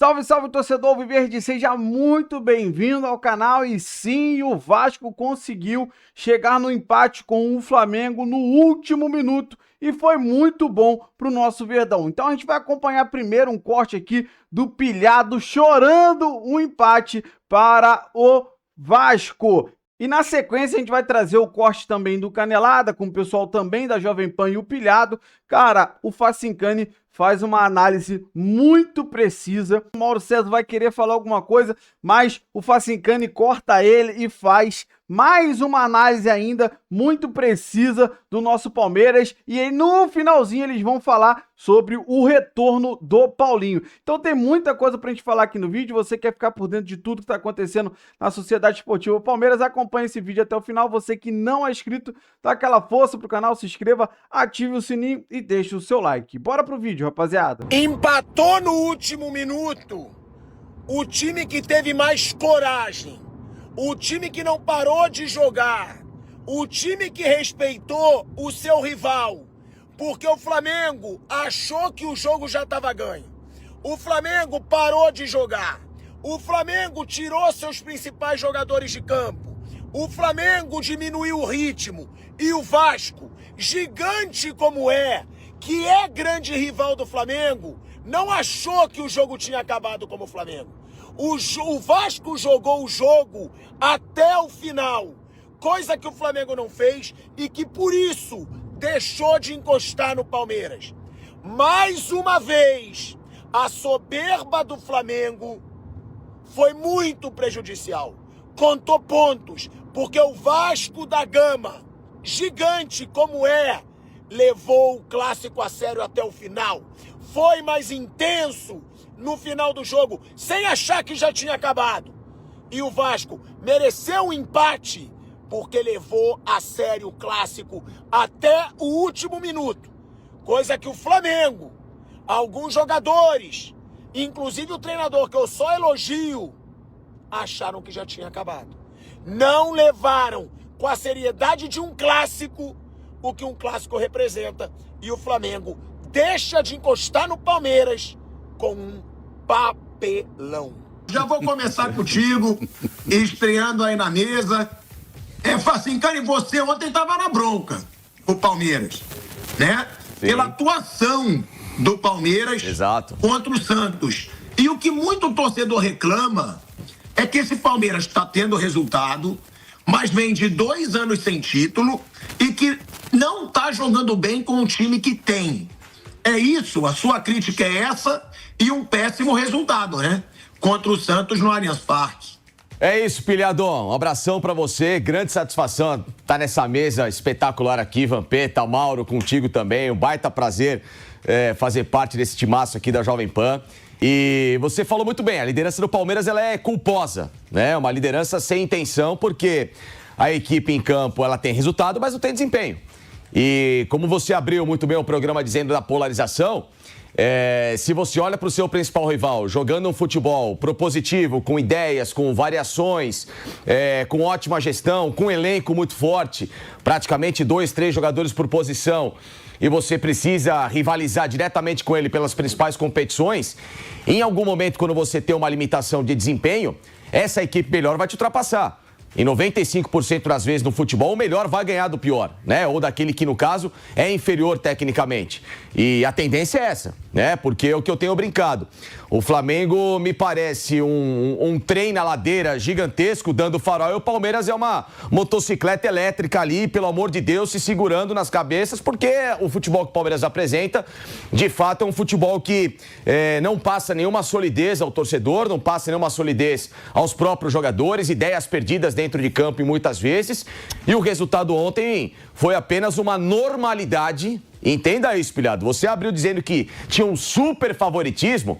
Salve, salve, torcedor alviverde, seja muito bem-vindo ao canal. E sim, o Vasco conseguiu chegar no empate com o Flamengo no último minuto e foi muito bom pro nosso Verdão. Então a gente vai acompanhar primeiro um corte aqui do Pilhado chorando um empate para o Vasco. E na sequência a gente vai trazer o corte também do Canelada, com o pessoal também da Jovem Pan e o Pilhado. Cara, o Facincani faz uma análise muito precisa. O Mauro César vai querer falar alguma coisa, mas o Facincani corta ele e faz mais uma análise ainda muito precisa do nosso Palmeiras. E aí no finalzinho eles vão falar sobre o retorno do Paulinho. Então tem muita coisa pra gente falar aqui no vídeo. Você quer ficar por dentro de tudo que tá acontecendo na Sociedade Esportiva Palmeiras, acompanhe esse vídeo até o final. Você que não é inscrito, dá aquela força pro canal, se inscreva, ative o sininho e deixe o seu like. Bora pro vídeo, rapaziada. Empatou no último minuto o time que teve mais coragem, o time que não parou de jogar, o time que respeitou o seu rival, porque o Flamengo achou que o jogo já estava ganho. O Flamengo parou de jogar, o Flamengo tirou seus principais jogadores de campo, o Flamengo diminuiu o ritmo e o Vasco, gigante como é, que é grande rival do Flamengo, não achou que o jogo tinha acabado como o Flamengo. O Vasco jogou o jogo até o final, coisa que o Flamengo não fez e que por isso deixou de encostar no Palmeiras. Mais uma vez, a soberba do Flamengo foi muito prejudicial. Contou pontos, porque o Vasco da Gama, gigante como é, levou o clássico a sério até o final. Foi mais intenso no final do jogo, sem achar que já tinha acabado. E o Vasco mereceu um empate, porque levou a sério o clássico até o último minuto. Coisa que o Flamengo, alguns jogadores, inclusive o treinador, que eu só elogio, acharam que já tinha acabado. Não levaram com a seriedade de um clássico o que um clássico representa, e o Flamengo deixa de encostar no Palmeiras com um papelão. Já vou começar contigo, estreando aí na mesa. Facincani, você ontem estava na bronca, o Palmeiras, né? Sim. Pela atuação do Palmeiras. Exato. Contra o Santos. E o que muito torcedor reclama é que esse Palmeiras está tendo resultado, mas vem de 2 anos sem título e que não tá jogando bem com o time que tem. É isso, a sua crítica é essa e um péssimo resultado, né? Contra o Santos no Allianz Parque. É isso, Pilhadão. Um abração pra você, grande satisfação estar nessa mesa espetacular aqui, Vampeta, Mauro, contigo também. Um baita prazer fazer parte desse timaço aqui da Jovem Pan. E você falou muito bem, a liderança do Palmeiras ela é culposa, né? Uma liderança sem intenção, porque a equipe em campo ela tem resultado, mas não tem desempenho. E como você abriu muito bem o programa dizendo da polarização, se você olha para o seu principal rival jogando um futebol propositivo, com ideias, com variações, com ótima gestão, com um elenco muito forte, praticamente 2, 3 jogadores por posição, e você precisa rivalizar diretamente com ele pelas principais competições, em algum momento, quando você tem uma limitação de desempenho, essa equipe melhor vai te ultrapassar. Em 95% das vezes no futebol, o melhor vai ganhar do pior, né? Ou daquele que, no caso, é inferior tecnicamente. E a tendência é essa, né? Porque é o que eu tenho brincado. O Flamengo me parece um trem na ladeira gigantesco, dando farol, e o Palmeiras é uma motocicleta elétrica ali, pelo amor de Deus, se segurando nas cabeças, porque o futebol que o Palmeiras apresenta, de fato, é um futebol que não passa nenhuma solidez ao torcedor, não passa nenhuma solidez aos próprios jogadores, ideias perdidas dentro de campo e muitas vezes, e o resultado ontem foi apenas uma normalidade. Entenda isso, Pilhado. Você abriu dizendo que tinha um super favoritismo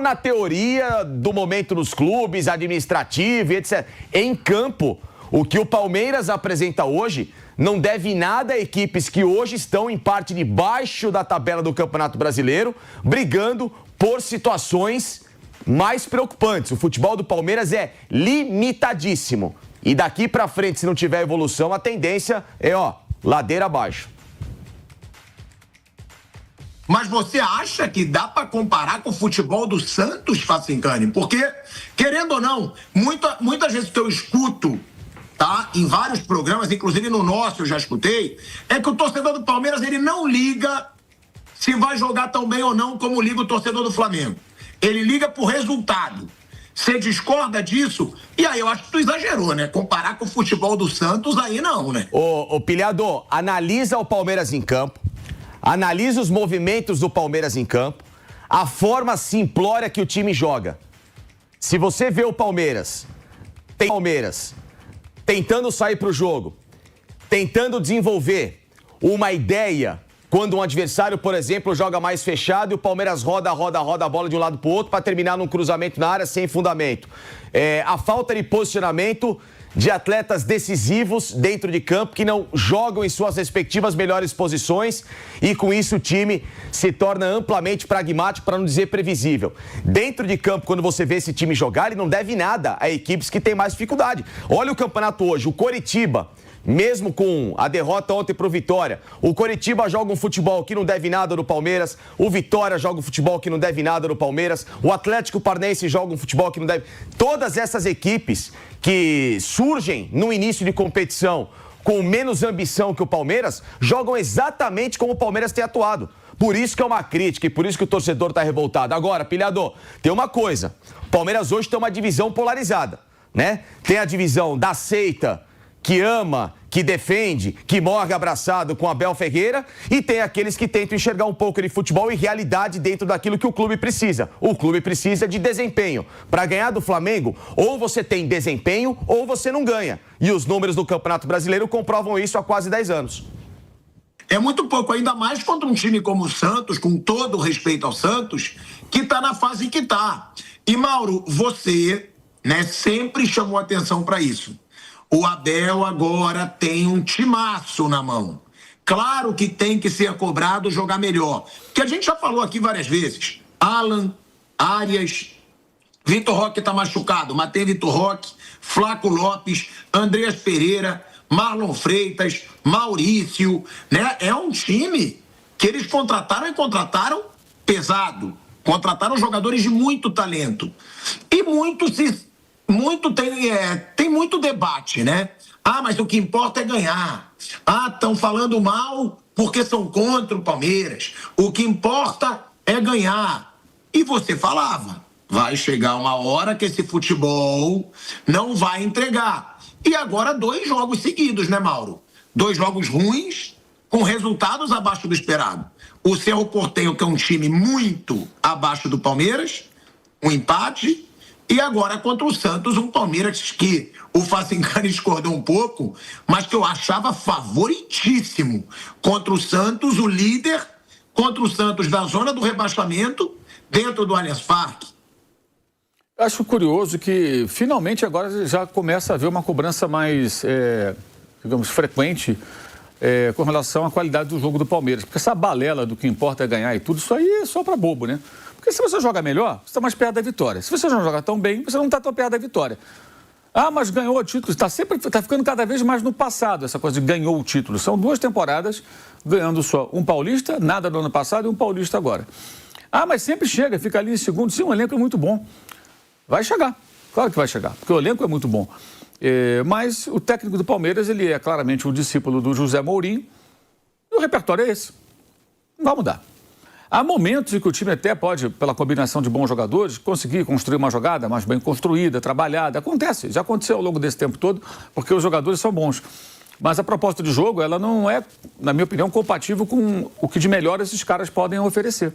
na teoria do momento nos clubes, administrativo e etc. Em campo, o que o Palmeiras apresenta hoje não deve nada a equipes que hoje estão em parte de baixo da tabela do Campeonato Brasileiro, brigando por situações mais preocupantes. O futebol do Palmeiras é limitadíssimo. E daqui pra frente, se não tiver evolução, a tendência é, ladeira abaixo. Mas você acha que dá para comparar com o futebol do Santos, Facincani? Porque, querendo ou não, muitas vezes que eu escuto, tá, em vários programas, inclusive no nosso eu já escutei, é que o torcedor do Palmeiras ele não liga se vai jogar tão bem ou não como liga o torcedor do Flamengo. Ele liga por resultado. Você discorda disso? E aí eu acho que tu exagerou, né? Comparar com o futebol do Santos, aí não, né? Ô Pilhado, analisa o Palmeiras em campo, analisa os movimentos do Palmeiras em campo, a forma simplória que o time joga. Se você vê o Palmeiras tentando sair pro jogo, tentando desenvolver uma ideia, quando um adversário, por exemplo, joga mais fechado e o Palmeiras roda a bola de um lado pro outro para terminar num cruzamento na área sem fundamento. A falta de posicionamento de atletas decisivos dentro de campo que não jogam em suas respectivas melhores posições e com isso o time se torna amplamente pragmático, para não dizer previsível. Dentro de campo, quando você vê esse time jogar, ele não deve nada a equipes que têm mais dificuldade. Olha o campeonato hoje, o Coritiba, mesmo com a derrota ontem pro Vitória, o Coritiba joga um futebol que não deve nada no Palmeiras, o Vitória joga um futebol que não deve nada no Palmeiras, o Atlético Paranaense joga um futebol que não deve... Todas essas equipes que surgem no início de competição com menos ambição que o Palmeiras, jogam exatamente como o Palmeiras tem atuado. Por isso que é uma crítica e por isso que o torcedor está revoltado. Agora, Pilhador, tem uma coisa, o Palmeiras hoje tem uma divisão polarizada, né? Tem a divisão da seita, que ama, que defende, que morre abraçado com Abel Ferreira, e tem aqueles que tentam enxergar um pouco de futebol e realidade dentro daquilo que o clube precisa. O clube precisa de desempenho. Para ganhar do Flamengo, ou você tem desempenho ou você não ganha. E os números do Campeonato Brasileiro comprovam isso há quase 10 anos. É muito pouco, ainda mais contra um time como o Santos, com todo o respeito ao Santos, que está na fase que está. E, Mauro, você, né, sempre chamou atenção para isso. O Abel agora tem um timaço na mão. Claro que tem que ser cobrado jogar melhor. Que a gente já falou aqui várias vezes. Alan, Arias, Vitor Roque está machucado, mas tem Vitor Roque, Flaco Lopes, Andreas Pereira, Marlon Freitas, Maurício, né? É um time que eles contrataram pesado. Contrataram jogadores de muito talento. E tem muito debate, né? Ah, mas o que importa é ganhar. Ah, estão falando mal porque são contra o Palmeiras. O que importa é ganhar. E você falava, vai chegar uma hora que esse futebol não vai entregar. E agora 2 jogos seguidos, né, Mauro? 2 jogos ruins, com resultados abaixo do esperado. O Cerro Porteño, que é um time muito abaixo do Palmeiras, um empate. E agora contra o Santos, um Palmeiras que o Facincani discordou um pouco, mas que eu achava favoritíssimo. Contra o Santos, o líder, contra o Santos da zona do rebaixamento, dentro do Allianz Parque. Acho curioso que finalmente agora já começa a haver uma cobrança mais, digamos, frequente com relação à qualidade do jogo do Palmeiras. Porque essa balela do que importa é ganhar e tudo, isso aí é só para bobo, né? Porque se você joga melhor, você está mais perto da vitória. Se você não joga tão bem, você não está tão perto da vitória. Ah, mas ganhou o título. Está ficando cada vez mais no passado, essa coisa de ganhou o título. São 2 temporadas ganhando só um paulista, nada no ano passado, e um paulista agora. Ah, mas sempre chega, fica ali em segundo. Sim, o elenco é muito bom. Vai chegar, claro que vai chegar, porque o elenco é muito bom. Mas o técnico do Palmeiras, ele é claramente um discípulo do José Mourinho, e o repertório é esse. Não vai mudar. Há momentos em que o time até pode, pela combinação de bons jogadores, conseguir construir uma jogada mais bem construída, trabalhada. Acontece, já aconteceu ao longo desse tempo todo, porque os jogadores são bons. Mas a proposta de jogo, ela não é, na minha opinião, compatível com o que de melhor esses caras podem oferecer.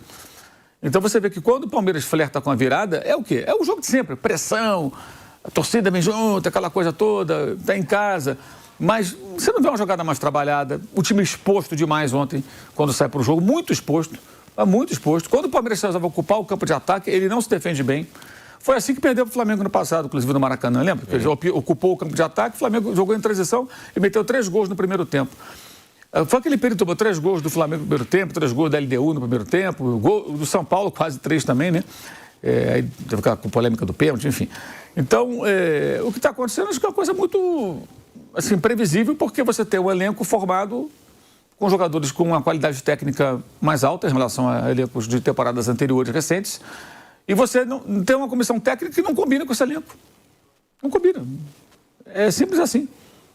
Então você vê que quando o Palmeiras flerta com a virada, é o quê? É o jogo de sempre, pressão, a torcida vem junto, aquela coisa toda, está em casa. Mas você não vê uma jogada mais trabalhada, o time exposto demais ontem, quando sai para o jogo, muito exposto. Quando o Palmeiras resolve ocupar o campo de ataque, ele não se defende bem. Foi assim que perdeu para o Flamengo no passado, inclusive no Maracanã, lembra? Ele ocupou o campo de ataque, o Flamengo jogou em transição e meteu 3 gols no primeiro tempo. Foi aquele período que tomou 3 gols do Flamengo no primeiro tempo, 3 gols da LDU no primeiro tempo, o gol do São Paulo quase 3 também, né? Aí teve aquela polêmica do pênalti, enfim. Então, o que está acontecendo acho que é uma coisa muito assim, previsível, porque você tem um elenco formado com jogadores com uma qualidade técnica mais alta em relação a elencos de temporadas anteriores recentes, e você não tem uma comissão técnica que não combina com esse elenco. Não combina. É simples assim.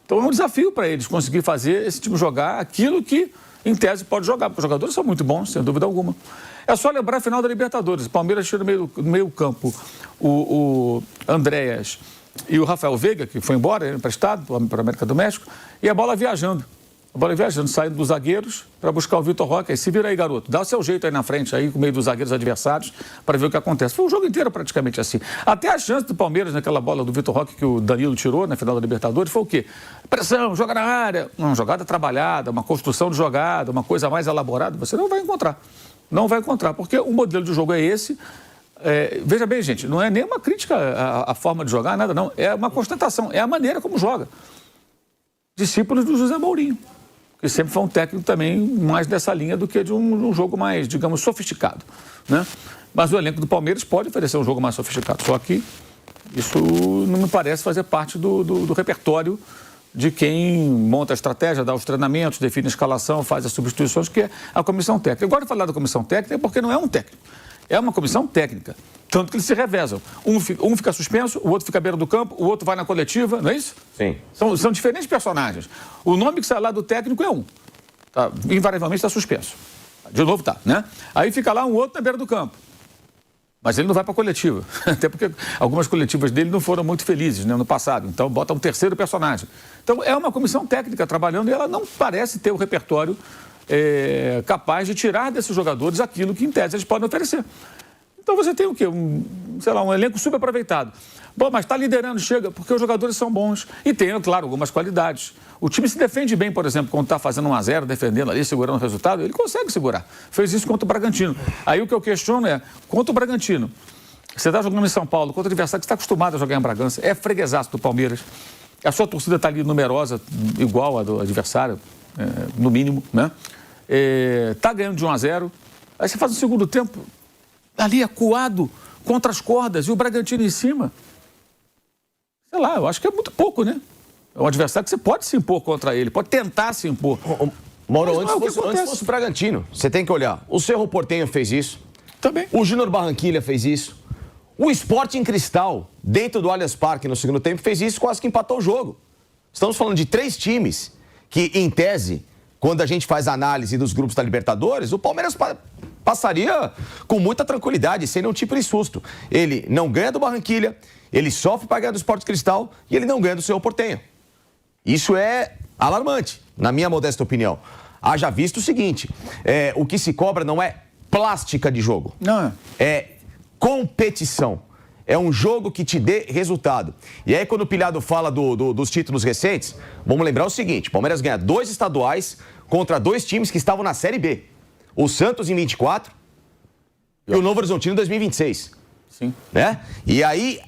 Então é um desafio para eles conseguir fazer esse time jogar aquilo que, em tese, pode jogar, porque os jogadores são muito bons, sem dúvida alguma. É só lembrar a final da Libertadores. O Palmeiras tira no meio campo o Andréas e o Rafael Veiga, que foi embora, emprestado para a América do México, e a bola viajando. A bola viajando, saindo dos zagueiros para buscar o Vitor Roque. Aí se vira aí, garoto. Dá o seu jeito aí na frente, aí, com o meio dos zagueiros adversários, para ver o que acontece. Foi o jogo inteiro praticamente assim. Até a chance do Palmeiras naquela bola do Vitor Roque que o Danilo tirou na final da Libertadores foi o quê? Pressão, joga na área. Uma jogada trabalhada, uma construção de jogada, uma coisa mais elaborada, você não vai encontrar. Não vai encontrar, porque o modelo de jogo é esse. Veja bem, gente, não é nem uma crítica à forma de jogar, nada não. É uma constatação, é a maneira como joga. Discípulos do José Mourinho, que sempre foi um técnico também mais dessa linha do que de um jogo mais, digamos, sofisticado, né? Mas o elenco do Palmeiras pode oferecer um jogo mais sofisticado, só que isso não me parece fazer parte do repertório de quem monta a estratégia, dá os treinamentos, define a escalação, faz as substituições, que é a comissão técnica. Eu gosto de falar da comissão técnica porque não é um técnico, é uma comissão técnica, tanto que eles se revezam. Um fica suspenso, o outro fica à beira do campo, o outro vai na coletiva, não é isso? Sim. São diferentes personagens. O nome que sai lá do técnico é um. Tá? Invariavelmente está suspenso. De novo tá, né? Aí fica lá um outro na beira do campo. Mas ele não vai para a coletiva. Até porque algumas coletivas dele não foram muito felizes, né, no passado. Então bota um terceiro personagem. Então é uma comissão técnica trabalhando e ela não parece ter o repertório capaz de tirar desses jogadores aquilo que, em tese, eles podem oferecer. Então você tem o quê? Um elenco subaproveitado. Bom, mas está liderando, chega, porque os jogadores são bons. E tem, claro, algumas qualidades. O time se defende bem, por exemplo, quando está fazendo 1-0, defendendo ali, segurando o resultado, ele consegue segurar. Fez isso contra o Bragantino. Aí o que eu questiono é, contra o Bragantino, você está jogando em São Paulo, contra o adversário que está acostumado a jogar em Bragança, é freguesaço do Palmeiras. A sua torcida está ali numerosa, igual a do adversário, no mínimo, né? Está ganhando de 1-0. Aí você faz o segundo tempo ali acuado contra as cordas e o Bragantino em cima. Sei lá, eu acho que é muito pouco, né? É um adversário que você pode se impor contra ele, pode tentar se impor. Mauro, antes fosse o Bragantino, você tem que olhar. O Cerro Porteño fez isso. Também. O Júnior Barranquilla fez isso. O Sporting Cristal, dentro do Allianz Parque no segundo tempo, fez isso, quase que empatou o jogo. Estamos falando de 3 times que, em tese, quando a gente faz a análise dos grupos da Libertadores, o Palmeiras passaria com muita tranquilidade, sem nenhum tipo de susto. Ele não ganha do Barranquilla, ele sofre para ganhar do Sporting Cristal e ele não ganha do Cerro Porteño. Isso é alarmante, na minha modesta opinião. Haja visto o seguinte, o que se cobra não é plástica de jogo. Não. É competição. É um jogo que te dê resultado. E aí, quando o Pilhado fala dos títulos recentes, vamos lembrar o seguinte, o Palmeiras ganha 2 estaduais contra 2 times que estavam na Série B. O Santos em 24 e o Novo Horizontino em 2026. Sim. Né? E aí,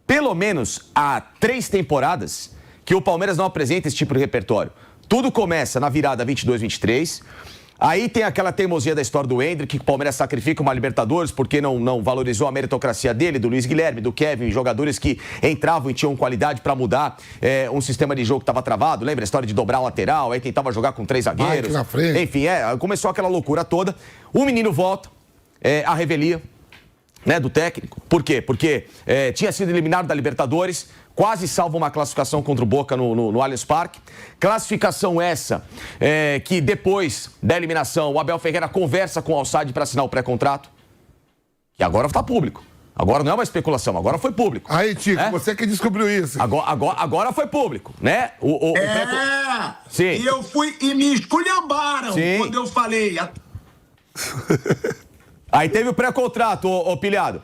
pelo menos há 3 temporadas que o Palmeiras não apresenta esse tipo de repertório. Tudo começa na virada 22-23. Aí tem aquela teimosia da história do Hendrick, que o Palmeiras sacrifica uma Libertadores porque não valorizou a meritocracia dele, do Luiz Guilherme, do Kevin, jogadores que entravam e tinham qualidade para mudar um sistema de jogo que estava travado. Lembra a história de dobrar o lateral, aí tentava jogar com 3 zagueiros. Na frente. Enfim, começou aquela loucura toda. O menino volta, a revelia, né, do técnico. Por quê? Porque tinha sido eliminado da Libertadores, quase salva uma classificação contra o Boca no Allianz Parque. Classificação essa que depois da eliminação o Abel Ferreira conversa com o Al-Sadd para assinar o pré-contrato. E agora está público. Agora não é uma especulação, agora foi público. Aí, Tico, você que descobriu isso. Agora foi público, né? Sim. E eu fui e me esculhambaram quando eu falei. Aí teve o pré-contrato, ô Pilhado.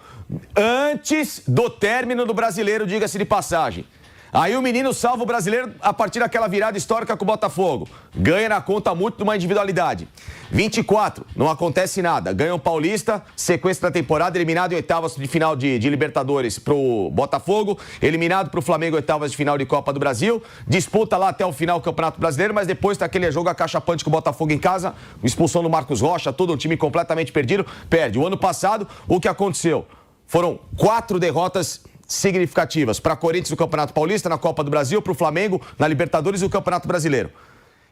Antes do término do Brasileiro, diga-se de passagem. Aí o menino salva o Brasileiro a partir daquela virada histórica com o Botafogo. Ganha na conta muito de uma individualidade. 24, não acontece nada. Ganha o Paulista, sequência da temporada, eliminado em oitavas de final de Libertadores pro Botafogo, eliminado pro Flamengo em oitavas de final de Copa do Brasil, disputa lá até o final do Campeonato Brasileiro, mas depois daquele jogo acachapante com o Botafogo em casa, expulsão do Marcos Rocha, todo um time completamente perdido, perde. O ano passado, o que aconteceu? Foram 4 derrotas significativas para Corinthians no Campeonato Paulista, na Copa do Brasil, para o Flamengo, na Libertadores e no Campeonato Brasileiro.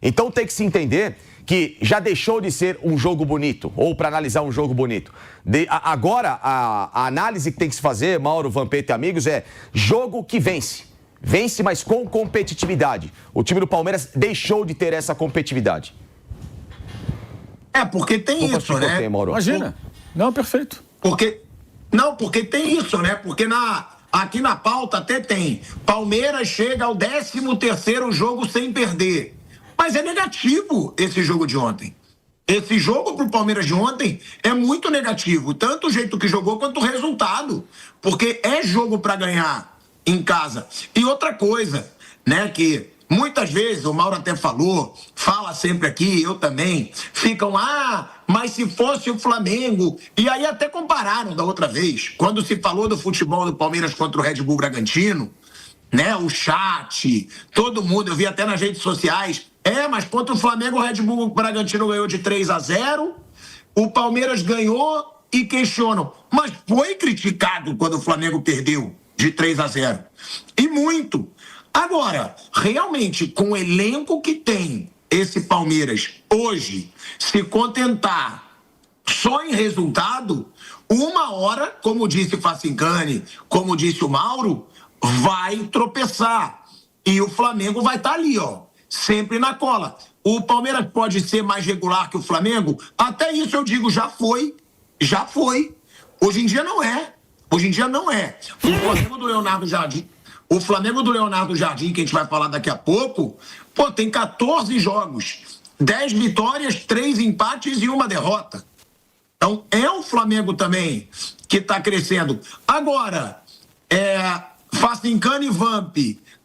Então tem que se entender que já deixou de ser um jogo bonito, ou para analisar um jogo bonito. Agora, a análise que tem que se fazer, Mauro, Vampeta e amigos, é jogo que vence. Vence, mas com competitividade. O time do Palmeiras deixou de ter essa competitividade. Porque tem isso, né? Cortei, Mauro. Imagina. Não, perfeito. Porque tem isso, né? Porque aqui na pauta até tem. Palmeiras chega ao 13º jogo sem perder. Mas é negativo esse jogo de ontem. Esse jogo pro Palmeiras de ontem é muito negativo. Tanto o jeito que jogou quanto o resultado. Porque é jogo para ganhar em casa. E outra coisa, né? Que muitas vezes, o Mauro até fala sempre aqui, eu também, ficam, mas se fosse o Flamengo, e aí até compararam da outra vez, quando se falou do futebol do Palmeiras contra o Red Bull Bragantino, né, o chat, todo mundo, eu vi até nas redes sociais, mas contra o Flamengo o Red Bull Bragantino ganhou de 3-0, o Palmeiras ganhou e questionam, mas foi criticado quando o Flamengo perdeu de 3-0, e muito. Agora, realmente, com o elenco que tem esse Palmeiras hoje, se contentar só em resultado, uma hora, como disse o Facincani, como disse o Mauro, vai tropeçar. E o Flamengo vai estar ali, sempre na cola. O Palmeiras pode ser mais regular que o Flamengo? Até isso eu digo, já foi. Hoje em dia não é. O Flamengo do Leonardo Jardim, que a gente vai falar daqui a pouco, tem 14 jogos, 10 vitórias, 3 empates e 1 derrota. Então, é o Flamengo também que está crescendo. Agora, Facincani e Vamp,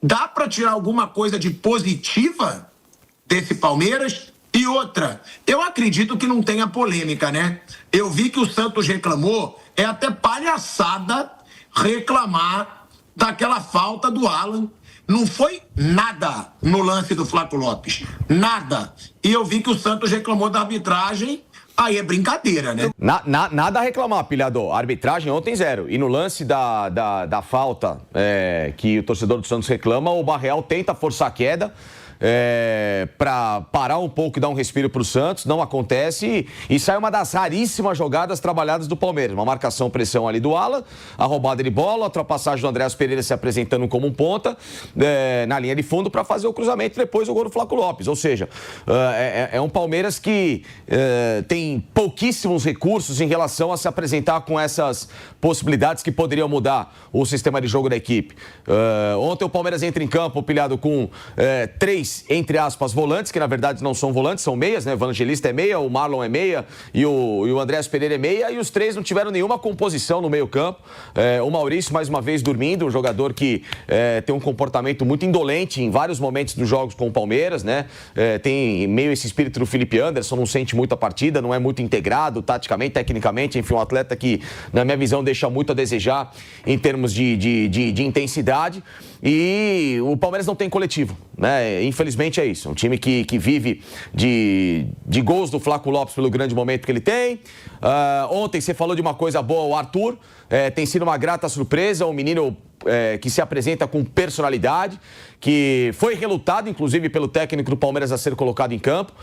dá para tirar alguma coisa de positiva desse Palmeiras? E outra, eu acredito que não tenha polêmica, né? Eu vi que o Santos reclamou, é até palhaçada reclamar daquela falta do Alan. Não foi nada no lance do Flávio Lopes. Nada. E eu vi que o Santos reclamou da arbitragem. Aí é brincadeira, né? Nada a reclamar, pilhador. A arbitragem ontem 0. E no lance da falta que o torcedor do Santos reclama, o Barreal tenta forçar a queda. Para parar um pouco e dar um respiro para o Santos, não acontece e sai uma das raríssimas jogadas trabalhadas do Palmeiras, uma marcação-pressão ali do Alan, a roubada de bola, a ultrapassagem do Andréas Pereira se apresentando como um ponta na linha de fundo para fazer o cruzamento e depois o gol do Flávio Lopes, ou seja, é um Palmeiras que tem pouquíssimos recursos em relação a se apresentar com essas possibilidades que poderiam mudar o sistema de jogo da equipe. Ontem o Palmeiras entra em campo, pilhado com 3, entre aspas, volantes, que na verdade não são volantes, são meias, né? O Evangelista é meia, o Marlon é meia e o Andréas Pereira é meia, e os 3 não tiveram nenhuma composição no meio campo. O Maurício, mais uma vez, dormindo, um jogador que tem um comportamento muito indolente em vários momentos dos jogos com o Palmeiras, né? Tem meio esse espírito do Felipe Anderson, não sente muito a partida, não é muito integrado taticamente, tecnicamente, enfim, um atleta que, na minha visão, deixa muito a desejar em termos de intensidade. E o Palmeiras não tem coletivo, né? Infelizmente é isso. Um time que vive de gols do Flávio Lopes pelo grande momento que ele tem. Ontem você falou de uma coisa boa, o Arthur. Tem sido uma grata surpresa, um menino que se apresenta com personalidade, que foi relutado, inclusive, pelo técnico do Palmeiras a ser colocado em campo,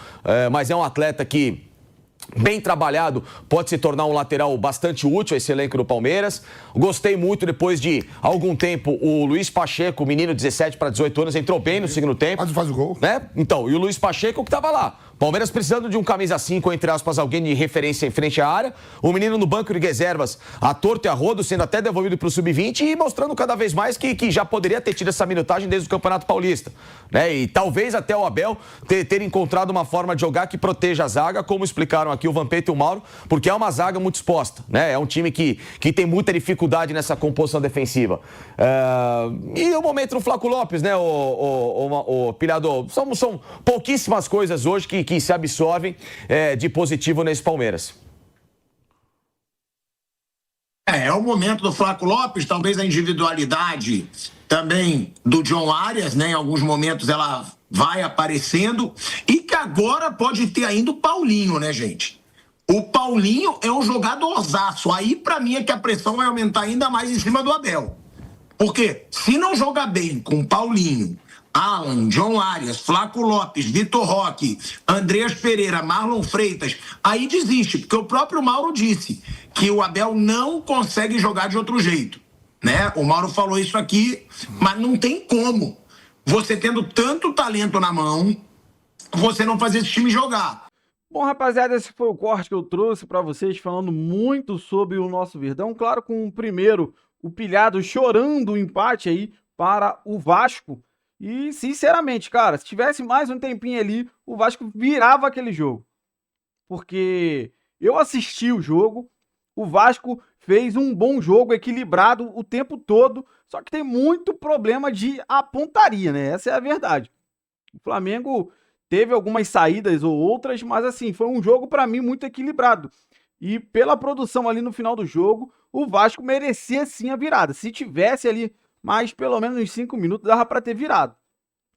mas é um atleta que, bem trabalhado, pode se tornar um lateral bastante útil a esse elenco do Palmeiras. Gostei muito, depois de algum tempo, o Luiz Pacheco, menino de 17 para 18 anos, entrou bem no segundo tempo. Quase faz o gol. Né? Então, e o Luiz Pacheco que estava lá. Palmeiras precisando de um camisa 5, entre aspas, alguém de referência em frente à área. O menino no banco de reservas, a torto e a rodo, sendo até devolvido para o Sub-20 e mostrando cada vez mais que já poderia ter tido essa minutagem desde o Campeonato Paulista. Né? E talvez até o Abel ter encontrado uma forma de jogar que proteja a zaga, como explicaram aqui o Vampeta e o Mauro, porque é uma zaga muito exposta. Né? É um time que tem muita dificuldade nessa composição defensiva. E o momento do Flávio Lopes, né, o Pilhador? São pouquíssimas coisas hoje que se absorvem de positivo nesse Palmeiras. É o momento do Flávio Lopes, talvez a individualidade também do John Arias, né? Em alguns momentos ela vai aparecendo, e que agora pode ter ainda o Paulinho, né, gente? O Paulinho é um jogadorzaço. Aí, pra mim, é que a pressão vai aumentar ainda mais em cima do Abel. Porque se não jogar bem com o Paulinho, Alan, John Arias, Flaco Lopes, Vitor Roque, Andreas Pereira, Marlon Freitas, aí desiste, porque o próprio Mauro disse que o Abel não consegue jogar de outro jeito, né? O Mauro falou isso aqui, mas não tem como. Você tendo tanto talento na mão, você não fazer esse time jogar. Bom, rapaziada, esse foi o corte que eu trouxe para vocês, falando muito sobre o nosso Verdão. Claro, com o primeiro, o pilhado chorando o empate aí para o Vasco. E, sinceramente, cara, se tivesse mais um tempinho ali, o Vasco virava aquele jogo. Porque eu assisti o jogo, o Vasco fez um bom jogo, equilibrado o tempo todo, só que tem muito problema de apontaria, né? Essa é a verdade. O Flamengo teve algumas saídas ou outras, mas assim, foi um jogo para mim muito equilibrado. E pela produção ali no final do jogo, o Vasco merecia sim a virada. Se tivesse ali mais pelo menos uns 5 minutos, dava para ter virado.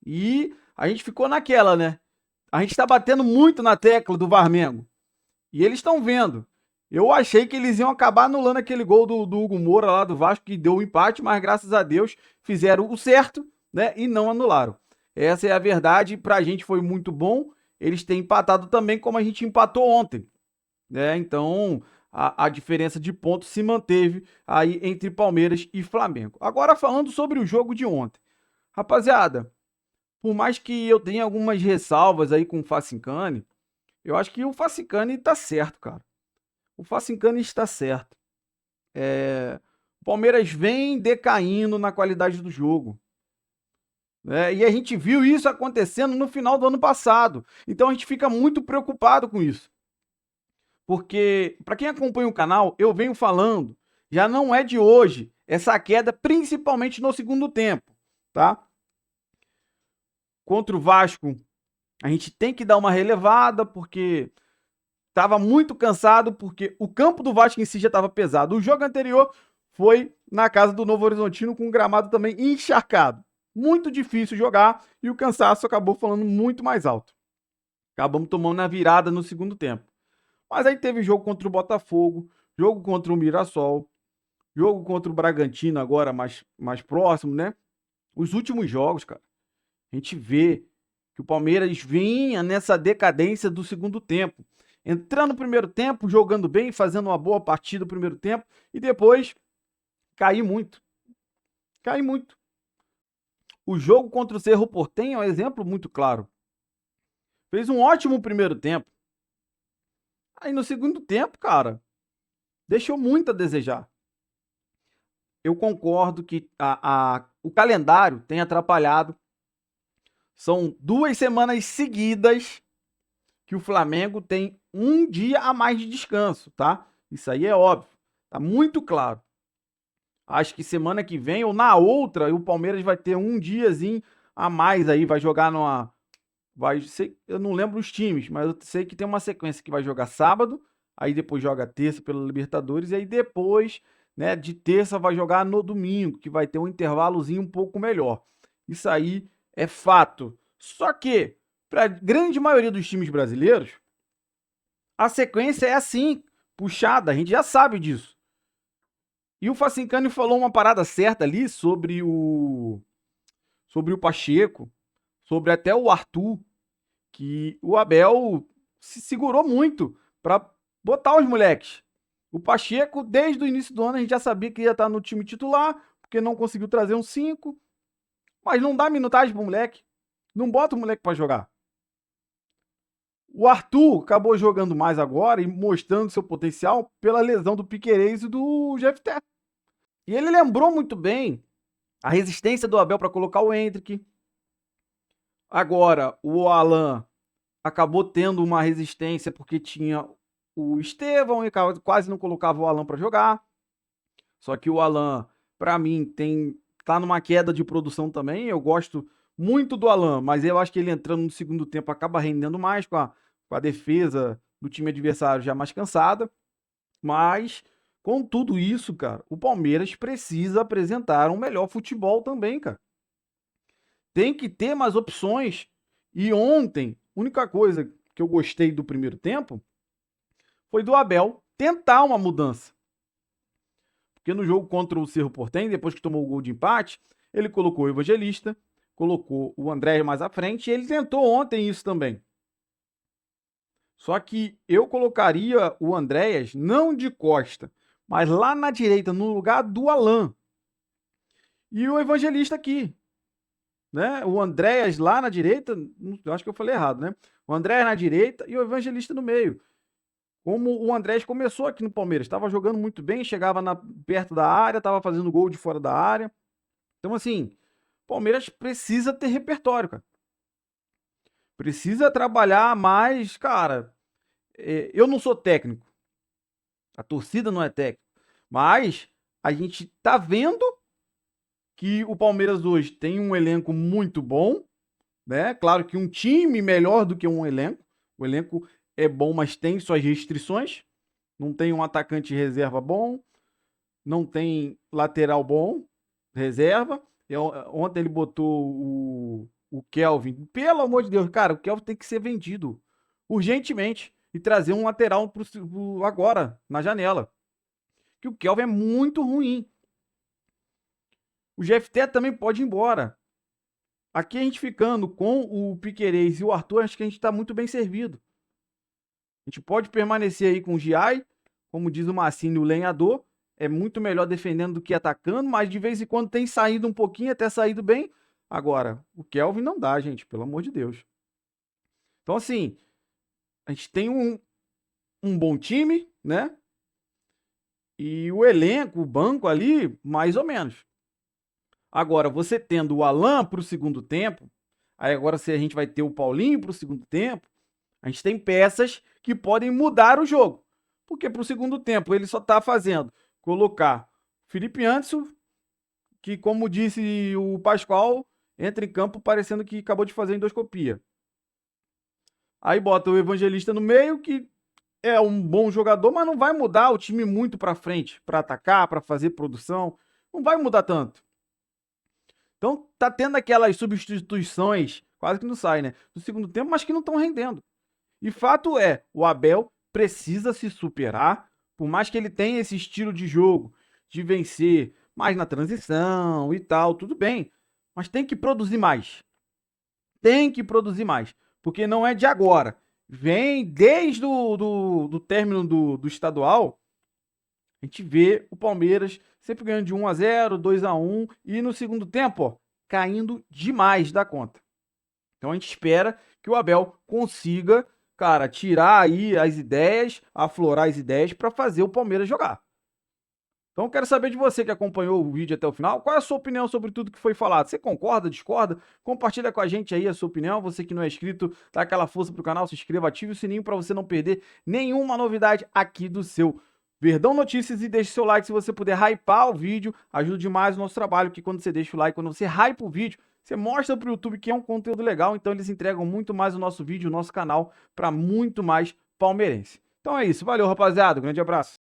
E a gente ficou naquela, né? A gente tá batendo muito na tecla do Varmengo. E eles estão vendo. Eu achei que eles iam acabar anulando aquele gol do Hugo Moura lá do Vasco, que deu o empate, mas graças a Deus fizeram o certo, né? E não anularam. Essa é a verdade, pra gente foi muito bom. Eles têm empatado também, como a gente empatou ontem, né? Então, a diferença de pontos se manteve aí entre Palmeiras e Flamengo. Agora, falando sobre o jogo de ontem. Rapaziada, por mais que eu tenha algumas ressalvas aí com o Facincani, eu acho que o Facincani tá certo, cara. O Facincani está certo. O Palmeiras vem decaindo na qualidade do jogo. E a gente viu isso acontecendo no final do ano passado. Então a gente fica muito preocupado com isso. Porque, para quem acompanha o canal, eu venho falando, já não é de hoje, essa queda, principalmente no segundo tempo, tá? Contra o Vasco, a gente tem que dar uma relevada, porque estava muito cansado, porque o campo do Vasco em si já estava pesado. O jogo anterior foi na casa do Novo Horizontino, com um gramado também encharcado. Muito difícil jogar e o cansaço acabou falando muito mais alto. Acabamos tomando a virada no segundo tempo. Mas aí teve jogo contra o Botafogo, jogo contra o Mirassol, jogo contra o Bragantino agora mais próximo, né? Os últimos jogos, cara, a gente vê que o Palmeiras vinha nessa decadência do segundo tempo. Entrando no primeiro tempo, jogando bem, fazendo uma boa partida no primeiro tempo e depois cair muito. Cair muito. O jogo contra o Cerro Porteño é um exemplo muito claro. Fez um ótimo primeiro tempo. Aí no segundo tempo, cara, deixou muito a desejar. Eu concordo que o calendário tem atrapalhado. São 2 semanas seguidas que o Flamengo tem um dia a mais de descanso, tá? Isso aí é óbvio. Tá muito claro. Acho que semana que vem ou na outra, o Palmeiras vai ter um diazinho a mais aí, vai jogar numa... eu não lembro os times, mas eu sei que tem uma sequência que vai jogar sábado, aí depois joga terça pela Libertadores, e aí depois, né, de terça vai jogar no domingo, que vai ter um intervalozinho um pouco melhor. Isso aí é fato. Só que, para a grande maioria dos times brasileiros, a sequência é assim, puxada, a gente já sabe disso. E o Facincani falou uma parada certa ali sobre o Pacheco, sobre até o Arthur, que o Abel se segurou muito para botar os moleques. O Pacheco, desde o início do ano, a gente já sabia que ia estar no time titular, porque não conseguiu trazer um 5, mas não dá minutagem pro moleque. Não bota o moleque para jogar. O Arthur acabou jogando mais agora e mostrando seu potencial pela lesão do Piquerez e do Jefté. E ele lembrou muito bem a resistência do Abel para colocar o Endrick. Agora, o Alan acabou tendo uma resistência porque tinha o Estevão e quase não colocava o Alan para jogar. Só que o Alan, para mim, tá numa queda de produção também. Eu gosto muito do Alan, mas eu acho que ele entrando no segundo tempo acaba rendendo mais com a defesa do time adversário já mais cansada. Mas, com tudo isso, cara, o Palmeiras precisa apresentar um melhor futebol também, cara. Tem que ter mais opções. E ontem, a única coisa que eu gostei do primeiro tempo foi do Abel tentar uma mudança. Porque no jogo contra o Cerro Porteño, depois que tomou o gol de empate, ele colocou o Evangelista, colocou o Andrés mais à frente e ele tentou ontem isso também. Só que eu colocaria o Andréas não de costa, mas lá na direita, no lugar do Alan. E o Evangelista aqui, né? O Andréas lá na direita, eu acho que eu falei errado, né? O Andréas na direita e o Evangelista no meio. Como o Andréas começou aqui no Palmeiras, estava jogando muito bem, chegava perto da área, estava fazendo gol de fora da área. Então, assim, o Palmeiras precisa ter repertório, cara. Precisa trabalhar mais, cara. Eu não sou técnico, a torcida não é técnica, mas a gente tá vendo que o Palmeiras hoje tem um elenco muito bom, né? Claro que um time melhor do que um elenco. O elenco é bom, mas tem suas restrições. Não tem um atacante reserva bom, não tem lateral bom, reserva. Ontem ele botou o Kelvin. Pelo amor de Deus, cara, o Kelvin tem que ser vendido urgentemente e trazer um lateral agora, na janela. Que o Kelvin é muito ruim. O GFT também pode ir embora. Aqui a gente ficando com o Piquerez e o Arthur, acho que a gente está muito bem servido. A gente pode permanecer aí com o Giai, como diz o Massini, o lenhador. É muito melhor defendendo do que atacando, mas de vez em quando tem saído um pouquinho, até saído bem. Agora, o Kelvin não dá, gente, pelo amor de Deus. Então, assim, a gente tem um bom time, né? E o elenco, o banco ali, mais ou menos. Agora, você tendo o Alan para o segundo tempo, aí agora se a gente vai ter o Paulinho para o segundo tempo, a gente tem peças que podem mudar o jogo. Porque para o segundo tempo ele só está fazendo colocar Felipe Anderson, que como disse o Pascoal, entra em campo parecendo que acabou de fazer endoscopia. Aí bota o Evangelista no meio, que é um bom jogador, mas não vai mudar o time muito para frente, para atacar, para fazer produção. Não vai mudar tanto. Então tá tendo aquelas substituições, quase que não sai, né? No segundo tempo, mas que não estão rendendo. E fato é, o Abel precisa se superar, por mais que ele tenha esse estilo de jogo, de vencer mais na transição e tal, tudo bem. Mas tem que produzir mais. Tem que produzir mais. Porque não é de agora. Vem desde do término do estadual, a gente vê o Palmeiras sempre ganhando de 1-0, 2-1 e no segundo tempo, ó, caindo demais da conta. Então a gente espera que o Abel consiga, cara, tirar aí as ideias, aflorar as ideias para fazer o Palmeiras jogar. Então eu quero saber de você que acompanhou o vídeo até o final, qual é a sua opinião sobre tudo que foi falado? Você concorda, discorda? Compartilha com a gente aí a sua opinião. Você que não é inscrito, dá aquela força pro canal, se inscreva, ative o sininho para você não perder nenhuma novidade aqui do seu Verdão Notícias e deixe seu like se você puder hypar o vídeo, ajuda demais o nosso trabalho, que quando você deixa o like, quando você hypa o vídeo, você mostra pro YouTube que é um conteúdo legal, então eles entregam muito mais o nosso vídeo, o nosso canal, para muito mais palmeirense. Então é isso, valeu rapaziada, grande abraço.